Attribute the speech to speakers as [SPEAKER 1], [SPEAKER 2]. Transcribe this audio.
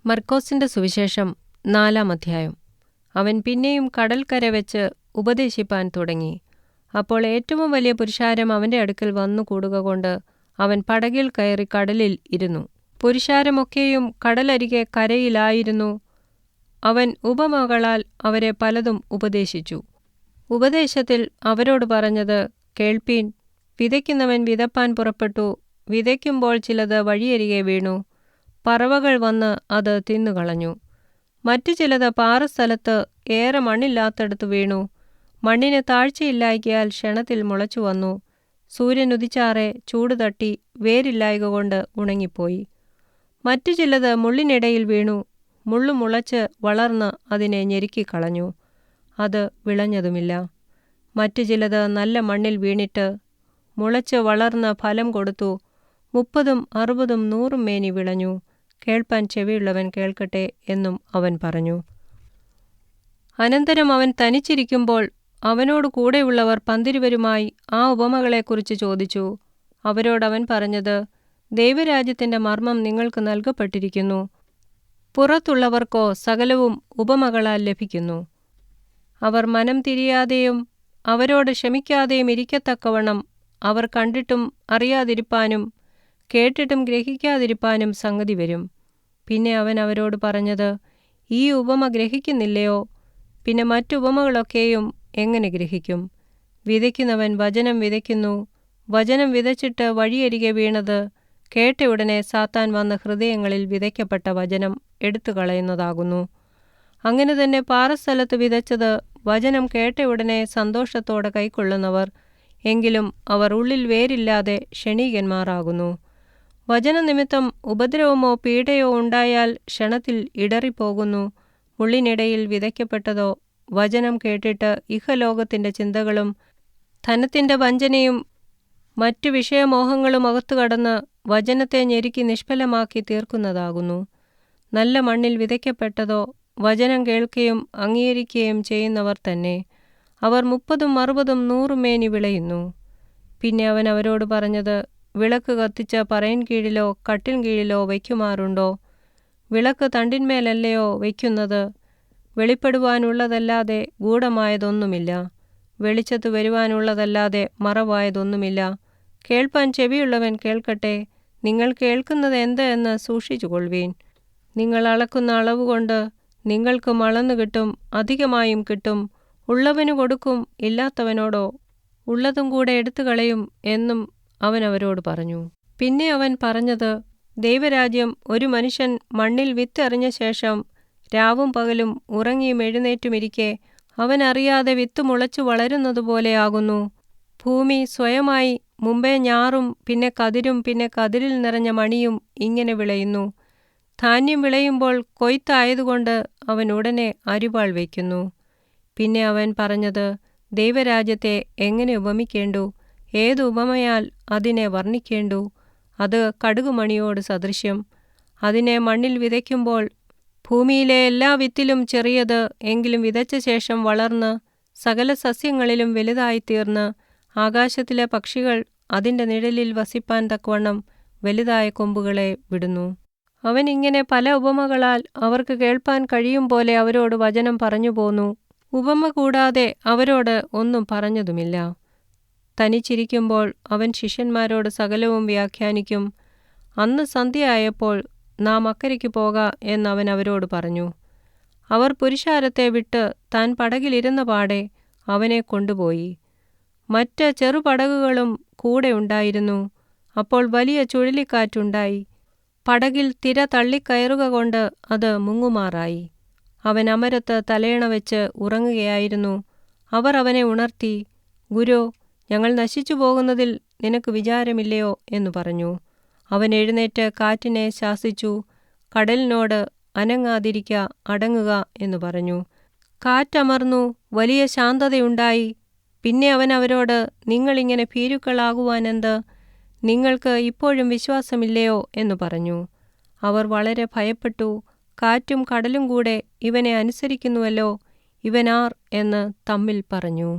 [SPEAKER 1] മർക്കോസിന്റെ സുവിശേഷം 4-ാം അധ്യായം. അവൻ പിന്നെയും കടൽക്കര വെച്ച് ഉപദേശിപ്പാൻ തുടങ്ങി. അപ്പോൾ ഏറ്റവും വലിയ പുരുഷാരം അവന്റെ അടുക്കൽ വന്നു കൂടുകകൊണ്ട് അവൻ പടകിൽ കയറി കടലിൽ ഇരുന്നു. പുരുഷാരമൊക്കെയും കടലരികെ കരയിലായിരുന്നു. അവൻ ഉപമകളാൽ അവരെ പലതും ഉപദേശിച്ചു. ഉപദേശത്തിൽ അവരോട് പറഞ്ഞത് കേൾപ്പീൻ. വിതയ്ക്കുന്നവൻ വിതപ്പാൻ പുറപ്പെട്ടു. വിതയ്ക്കുമ്പോൾ ചിലത് വഴിയരികെ വീണു. പറവകൾ വന്ന് അത് തിന്നുകളഞ്ഞു. മറ്റു ചിലത് പാറസ്ഥലത്ത് ഏറെ മണ്ണില്ലാത്തടത്ത് വീണു. മണ്ണിന് താഴ്ചയില്ലായ്കയാൽ ക്ഷണത്തിൽ മുളച്ചു വന്നു. സൂര്യൻ ഉദിച്ചാറെ ചൂടുതട്ടി വേരില്ലായ്ക കൊണ്ട് ഉണങ്ങിപ്പോയി. മറ്റു ചിലത് മുള്ളിനിടയിൽ വീണു. മുള്ളു മുളച്ച് വളർന്ന് അതിനെ ഞെരുക്കിക്കളഞ്ഞു. അത് വിളഞ്ഞതുമില്ല. മറ്റു ചിലത് നല്ല മണ്ണിൽ വീണിട്ട് മുളച്ച് വളർന്ന് ഫലം കൊടുത്തു. 30, 60, 100 മേനി വിളഞ്ഞു. കേൾപ്പാൻ ചെവിയുള്ളവൻ കേൾക്കട്ടെ എന്നും അവൻ പറഞ്ഞു. അനന്തരം അവൻ തനിച്ചിരിക്കുമ്പോൾ അവനോട് കൂടെയുള്ളവർ പന്തിരുവരുമായി ആ ഉപമകളെക്കുറിച്ച് ചോദിച്ചു. അവരോടവൻ പറഞ്ഞത്, ദൈവരാജ്യത്തിന്റെ മർമ്മം നിങ്ങൾക്ക് നൽകപ്പെട്ടിരിക്കുന്നു. പുറത്തുള്ളവർക്കോ സകലവും ഉപമകളാൽ ലഭിക്കുന്നു. അവർ മനം തിരിയാതെയും അവരോട് ക്ഷമിക്കാതെയും ഇരിക്കത്തക്കവണ്ണം അവർ കണ്ടിട്ടും അറിയാതിരിപ്പാനും കേട്ടിട്ടും ഗ്രഹിക്കാതിരിപ്പാനും സംഗതി വരും. പിന്നെ അവൻ അവരോട് പറഞ്ഞത്, ഈ ഉപമ ഗ്രഹിക്കുന്നില്ലയോ? പിന്നെ മറ്റുപമകളൊക്കെയും എങ്ങനെ ഗ്രഹിക്കും? വിതയ്ക്കുന്നവൻ വചനം വിതയ്ക്കുന്നു. വചനം വിതച്ചിട്ട് വഴിയരികെ വീണത് കേട്ടയുടനെ സാത്താൻ വന്ന് ഹൃദയങ്ങളിൽ വിതയ്ക്കപ്പെട്ട വചനം എടുത്തുകളയുന്നതാകുന്നു. അങ്ങനെ തന്നെ പാറസ്ഥലത്ത് വിതച്ചത് വചനം കേട്ടയുടനെ സന്തോഷത്തോടെ കൈക്കൊള്ളുന്നവർ, എങ്കിലും അവർ ഉള്ളിൽ വേരില്ലാതെ ക്ഷണീകന്മാരാകുന്നു. വചനനിമിത്തം ഉപദ്രവമോ പീഡയോ ഉണ്ടായാൽ ക്ഷണത്തിൽ ഇടറിപ്പോകുന്നു. മുള്ളിനിടയിൽ വിതയ്ക്കപ്പെട്ടതോ വചനം കേട്ടിട്ട് ഇഹലോകത്തിന്റെ ചിന്തകളും ധനത്തിന്റെ വഞ്ചനയും മറ്റു വിഷയമോഹങ്ങളും അകത്തു കടന്ന് വചനത്തെ ഞെരുക്കി നിഷ്ഫലമാക്കി തീർക്കുന്നതാകുന്നു. നല്ല മണ്ണിൽ വിതയ്ക്കപ്പെട്ടതോ വചനം കേൾക്കുകയും അംഗീകരിക്കുകയും ചെയ്യുന്നവർ തന്നെ. അവർ 30, 60, 100 മേനി വിളയുന്നു. പിന്നെ അവൻ അവരോട് പറഞ്ഞത്, വിളക്ക് കത്തിച്ച പറയിൻ കീഴിലോ കട്ടിൻ കീഴിലോ വയ്ക്കുമാറുണ്ടോ? വിളക്ക് തണ്ടിന്മേലല്ലയോ വയ്ക്കുന്നത്? വെളിപ്പെടുവാനുള്ളതല്ലാതെ ഗൂഢമായതൊന്നുമില്ല. വെളിച്ചത്ത് വരുവാനുള്ളതല്ലാതെ മറവായതൊന്നുമില്ല. കേൾപ്പാൻ ചെവിയുള്ളവൻ കേൾക്കട്ടെ. നിങ്ങൾ കേൾക്കുന്നത് എന്ത് എന്ന് സൂക്ഷിച്ചു കൊള്ളുവീൻ. നിങ്ങൾ അളക്കുന്ന അളവുകൊണ്ട് നിങ്ങൾക്കും അളന്നു കിട്ടും, അധികമായും കിട്ടും. ഉള്ളവന് കൊടുക്കും, ഇല്ലാത്തവനോടോ ഉള്ളതും കൂടെ എടുത്തുകളയും എന്നും അവൻ അവരോട് പറഞ്ഞു. പിന്നെ അവൻ പറഞ്ഞത്, ദൈവരാജ്യം ഒരു മനുഷ്യൻ മണ്ണിൽ വിത്തെറിഞ്ഞ ശേഷം രാവും പകലും ഉറങ്ങിയും എഴുന്നേറ്റുമിരിക്കെ അവനറിയാതെ വിത്ത് മുളച്ചു വളരുന്നതുപോലെയാകുന്നു. ഭൂമി സ്വയമായി മുമ്പേ ഞാറും പിന്നെ കതിരും പിന്നെ കതിരിൽ നിറഞ്ഞ മണിയും ഇങ്ങനെ വിളയുന്നു. ധാന്യം വിളയുമ്പോൾ കൊയ്ത്തായതുകൊണ്ട് അവൻ ഉടനെ അരിവാൾ വയ്ക്കുന്നു. പിന്നെ അവൻ പറഞ്ഞത്, ദൈവരാജ്യത്തെ എങ്ങനെ ഉപമിക്കേണ്ടു? ഏതു ഉപമയാൽ അതിനെ വർണ്ണിക്കേണ്ടു? അത് കടുകുമണിയോട് സദൃശ്യം. അതിനെ മണ്ണിൽ വിതയ്ക്കുമ്പോൾ ഭൂമിയിലെ എല്ലാ വിത്തിലും ചെറിയത്, എങ്കിലും വിതച്ച ശേഷം വളർന്ന് സകല സസ്യങ്ങളിലും വലുതായിത്തീർന്ന് ആകാശത്തിലെ പക്ഷികൾ അതിൻ്റെ നിഴലിൽ വസിപ്പാൻ തക്കവണ്ണം വലുതായ കൊമ്പുകളെ വിടുന്നു. അവൻ ഇങ്ങനെ പല ഉപമകളാൽ അവർക്ക് കേൾപ്പാൻ കഴിയും പോലെ അവരോട് വചനം പറഞ്ഞു പോന്നു. ഉപമ കൂടാതെ അവരോട് ഒന്നും പറഞ്ഞതുമില്ല. തനിച്ചിരിക്കുമ്പോൾ അവൻ ശിഷ്യന്മാരോട് സകലവും വ്യാഖ്യാനിക്കും. അന്ന് സന്ധ്യയായപ്പോൾ നാം അക്കരയ്ക്ക് പോക എന്നവൻ അവരോട് പറഞ്ഞു. അവർ പുരുഷാരത്തെ വിട്ട് താൻ പടകിലിരുന്ന പാടെ അവനെ കൊണ്ടുപോയി. മറ്റ് ചെറുപടകുകളും കൂടെ ഉണ്ടായിരുന്നു. അപ്പോൾ വലിയ ചുഴലിക്കാറ്റുണ്ടായി. പടകിൽ തിര തള്ളിക്കയറുക കൊണ്ട് അത് മുങ്ങുമാറായി. അവൻ അമരത്ത് തലയണ വെച്ച് ഉറങ്ങുകയായിരുന്നു. അവർ അവനെ ഉണർത്തി, ഗുരോ, ഞങ്ങൾ നശിച്ചു പോകുന്നതിൽ നിനക്ക് വിചാരമില്ലയോ എന്ന് പറഞ്ഞു. അവൻ എഴുന്നേറ്റ് കാറ്റിനെ ശാസിച്ചു, കടലിനോട് അനങ്ങാതിരിക്ക, അടങ്ങുക എന്ന് പറഞ്ഞു. കാറ്റമർന്നു, വലിയ ശാന്തതയുണ്ടായി. പിന്നെ അവൻ അവരോട്, നിങ്ങളിങ്ങനെ ഭീരുക്കളാകുവാനെന്ത്? നിങ്ങൾക്ക് ഇപ്പോഴും വിശ്വാസമില്ലയോ എന്ന് പറഞ്ഞു. അവർ വളരെ ഭയപ്പെട്ടു. കാറ്റും കടലും കൂടെ ഇവനെ അനുസരിക്കുന്നുവല്ലോ, ഇവനാർ എന്ന് തമ്മിൽ പറഞ്ഞു.